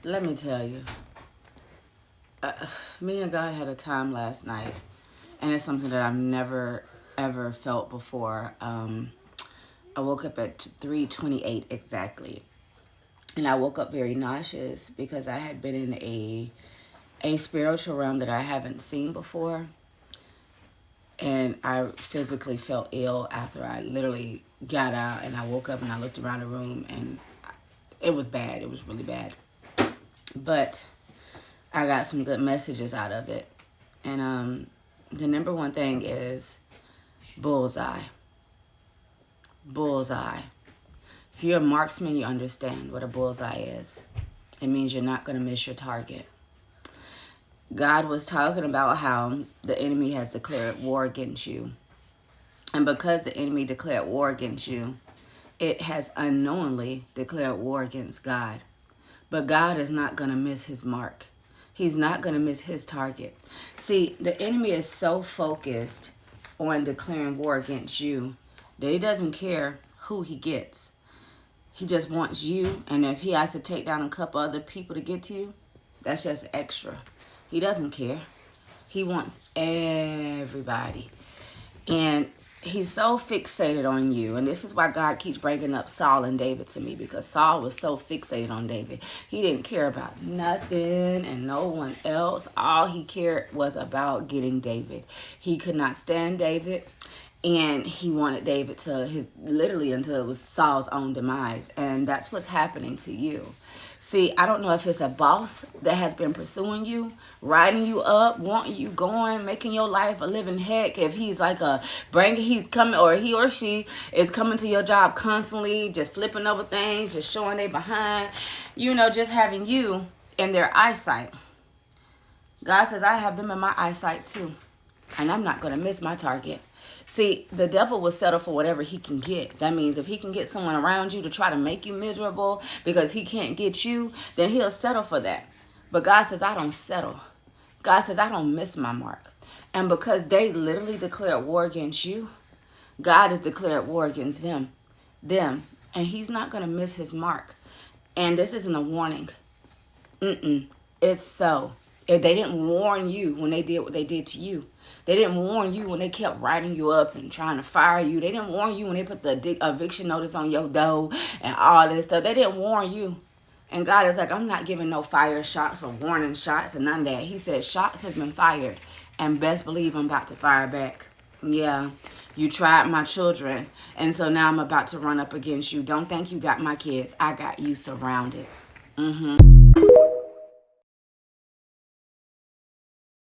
Let me tell you, me and God had a time last night, and it's something that I've never ever felt before. I woke up at 3:28 exactly, and I woke up very nauseous because I had been in a spiritual realm that I haven't seen before, and I physically felt ill after I literally got out, and I woke up and I looked around the room, and it was bad. It was really bad, but I got some good messages out of it. And the number one thing is bullseye. Bullseye. If you're a marksman, you understand what a bullseye is. It means you're not going to miss your target. God was talking about how the enemy has declared war against you. And because the enemy declared war against you, it has unknowingly declared war against God. But God is not going to miss his mark. He's not going to miss his target. See, the enemy is so focused on declaring war against you that he doesn't care who he gets. He just wants you, and if he has to take down a couple other people to get to you, that's just extra. He doesn't care. He wants everybody. And he's so fixated on you. And this is why God keeps bringing up Saul and David to me, because Saul was so fixated on David. He didn't care about nothing and no one else. All he cared was about getting David. He could not stand David. And he wanted David to literally until it was Saul's own demise. And that's what's happening to you. See, I don't know if it's a boss that has been pursuing you, riding you up, wanting you going, making your life a living heck. If he's like he's coming, or he or she is coming to your job constantly, just flipping over things, just showing they behind, just having you in their eyesight. God says, I have them in my eyesight too. And I'm not going to miss my target. See, the devil will settle for whatever he can get. That means if he can get someone around you to try to make you miserable because he can't get you, then he'll settle for that. But God says, I don't settle. God says, I don't miss my mark. And because they literally declared war against you, God has declared war against them. And he's not going to miss his mark. And this isn't a warning. It's so. If they didn't warn you when they did what they did to you, they didn't warn you when they kept writing you up and trying to fire you. They didn't warn you when they put the eviction notice on your door and all this stuff. They didn't warn you. And God is like, I'm not giving no fire shots or warning shots and none of that. He said, shots have been fired. And best believe I'm about to fire back. Yeah, you tried my children. And so now I'm about to run up against you. Don't think you got my kids. I got you surrounded.